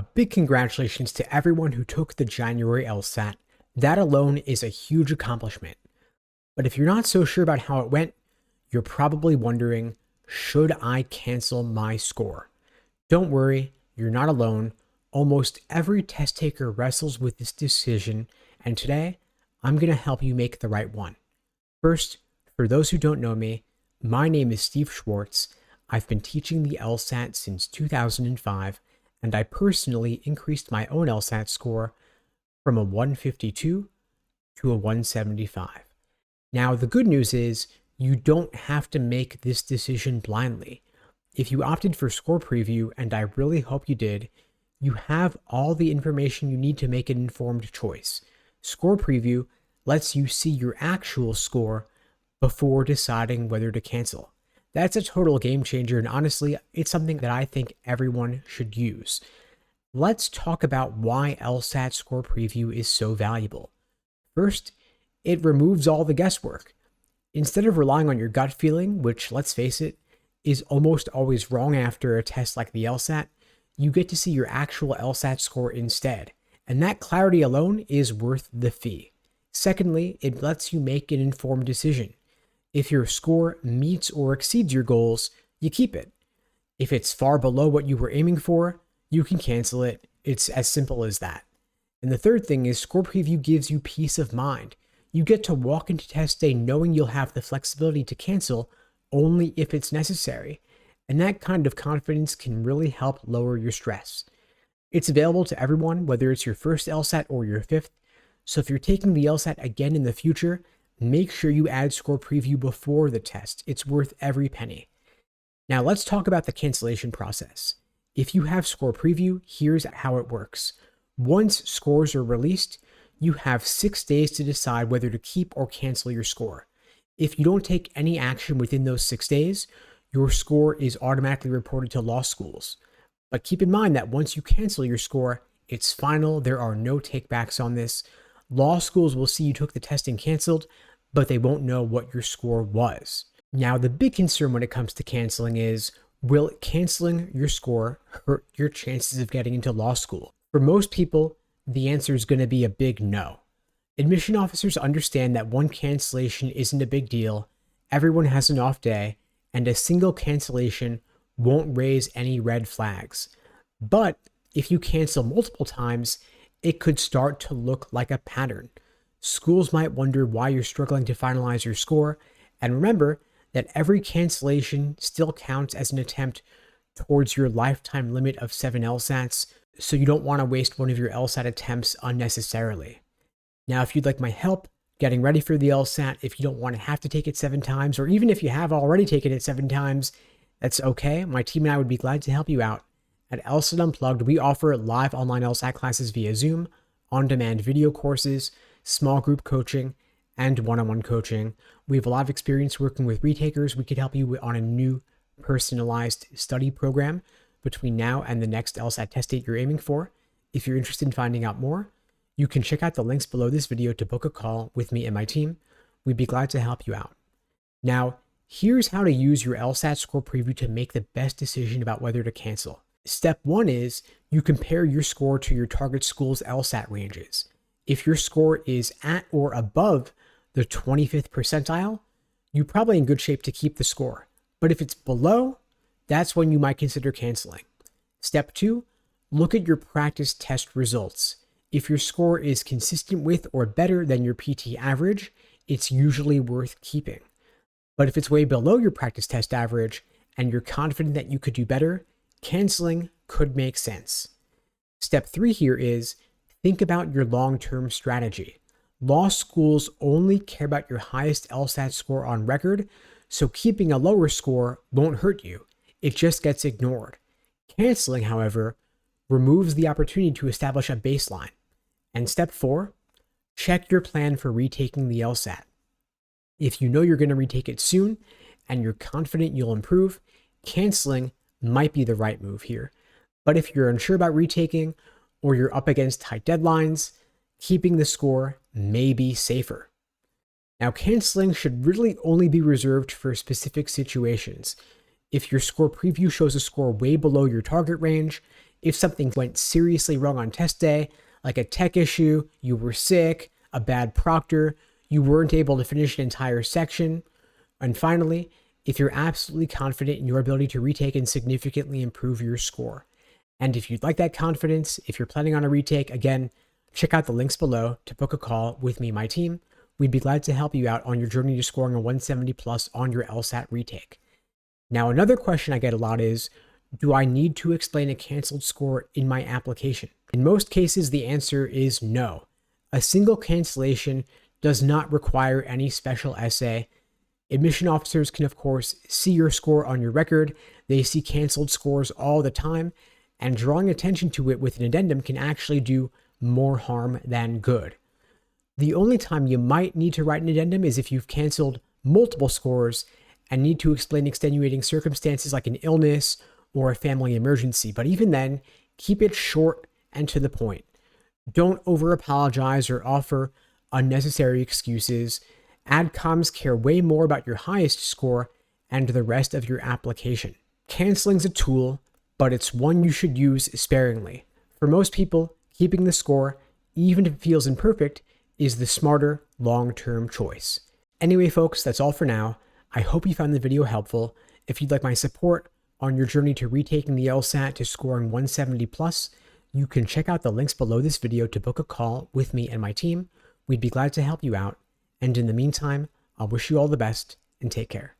A big congratulations to everyone who took the January LSAT. That alone is a huge accomplishment. But if you're not so sure about how it went, you're probably wondering, should I cancel my score? Don't worry, you're not alone. Almost every test taker wrestles with this decision, and today, I'm going to help you make the right one. First, for those who don't know me, my name is Steve Schwartz. I've been teaching the LSAT since 2005, and I personally increased my own LSAT score from a 152 to a 175. Now, the good news is you don't have to make this decision blindly. If you opted for score preview, and I really hope you did, you have all the information you need to make an informed choice. Score preview lets you see your actual score before deciding whether to cancel. That's a total game changer, and honestly, it's something that I think everyone should use. Let's talk about why LSAT Score Preview is so valuable. First, it removes all the guesswork. Instead of relying on your gut feeling, which, let's face it, is almost always wrong after a test like the LSAT, you get to see your actual LSAT score instead, and that clarity alone is worth the fee. Secondly, it lets you make an informed decision. If your score meets or exceeds your goals, you keep it. If it's far below what you were aiming for, you can cancel it. It's as simple as that. And the third thing is Score Preview gives you peace of mind. You get to walk into test day knowing you'll have the flexibility to cancel only if it's necessary. And that kind of confidence can really help lower your stress. It's available to everyone, whether it's your first LSAT or your fifth. So if you're taking the LSAT again in the future, make sure you add Score Preview before the test. It's worth every penny. Now let's talk about the cancellation process. If you have Score Preview, here's how it works. Once scores are released, you have 6 days to decide whether to keep or cancel your score. If you don't take any action within those 6 days, your score is automatically reported to law schools. But keep in mind that once you cancel your score, it's final. There are no takebacks on this. Law schools will see you took the test and canceled, but they won't know what your score was. Now, the big concern when it comes to canceling is, will canceling your score hurt your chances of getting into law school? For most people, the answer is going to be a big no. Admission officers understand that one cancellation isn't a big deal, everyone has an off day, and a single cancellation won't raise any red flags. But if you cancel multiple times, it could start to look like a pattern. Schools might wonder why you're struggling to finalize your score, and remember that every cancellation still counts as an attempt towards your lifetime limit of 7 LSATs, so you don't want to waste one of your LSAT attempts unnecessarily. Now, if you'd like my help getting ready for the LSAT, if you don't want to have to take it 7 times, or even if you have already taken it 7 times, that's okay. My team and I would be glad to help you out. At LSAT Unplugged, we offer live online LSAT classes via Zoom, on-demand video courses, small group coaching, and one-on-one coaching. We have a lot of experience working with retakers. We could help you on a new personalized study program between now and the next LSAT test date you're aiming for. If you're interested in finding out more, you can check out the links below this video to book a call with me and my team. We'd be glad to help you out. Now, here's how to use your LSAT score preview to make the best decision about whether to cancel. Step 1 is you compare your score to your target school's LSAT ranges. If your score is at or above the 25th percentile, you're probably in good shape to keep the score. But if it's below, that's when you might consider canceling. Step 2, look at your practice test results. If your score is consistent with or better than your PT average, it's usually worth keeping. But if it's way below your practice test average and you're confident that you could do better, canceling could make sense. Step 3 here is think about your long-term strategy. Law schools only care about your highest LSAT score on record, so keeping a lower score won't hurt you. It just gets ignored. Canceling, however, removes the opportunity to establish a baseline. And step 4, check your plan for retaking the LSAT. If you know you're going to retake it soon and you're confident you'll improve, canceling might be the right move here. But if you're unsure about retaking or you're up against tight deadlines, keeping the score may be safer. Now, canceling should really only be reserved for specific situations. If your score preview shows a score way below your target range, If something went seriously wrong on test day, like a tech issue, you were sick, a bad proctor, you weren't able to finish an entire section. And finally, if you're absolutely confident in your ability to retake and significantly improve your score. And if you'd like that confidence, if you're planning on a retake, again, check out the links below to book a call with me and my team. We'd be glad to help you out on your journey to scoring a 170 plus on your LSAT retake. Now, another question I get a lot is, do I need to explain a canceled score in my application? In most cases, the answer is no. A single cancellation does not require any special essay. Admission officers can, of course, see your score on your record. They see canceled scores all the time, and drawing attention to it with an addendum can actually do more harm than good. The only time you might need to write an addendum is if you've canceled multiple scores and need to explain extenuating circumstances like an illness or a family emergency. But even then, keep it short and to the point. Don't over-apologize or offer unnecessary excuses. Adcoms care way more about your highest score and the rest of your application. Canceling's a tool, but it's one you should use sparingly. For most people, keeping the score, even if it feels imperfect, is the smarter long-term choice. Anyway, folks, that's all for now. I hope you found the video helpful. If you'd like my support on your journey to retaking the LSAT to scoring 170 plus, you can check out the links below this video to book a call with me and my team. We'd be glad to help you out. And in the meantime, I'll wish you all the best and take care.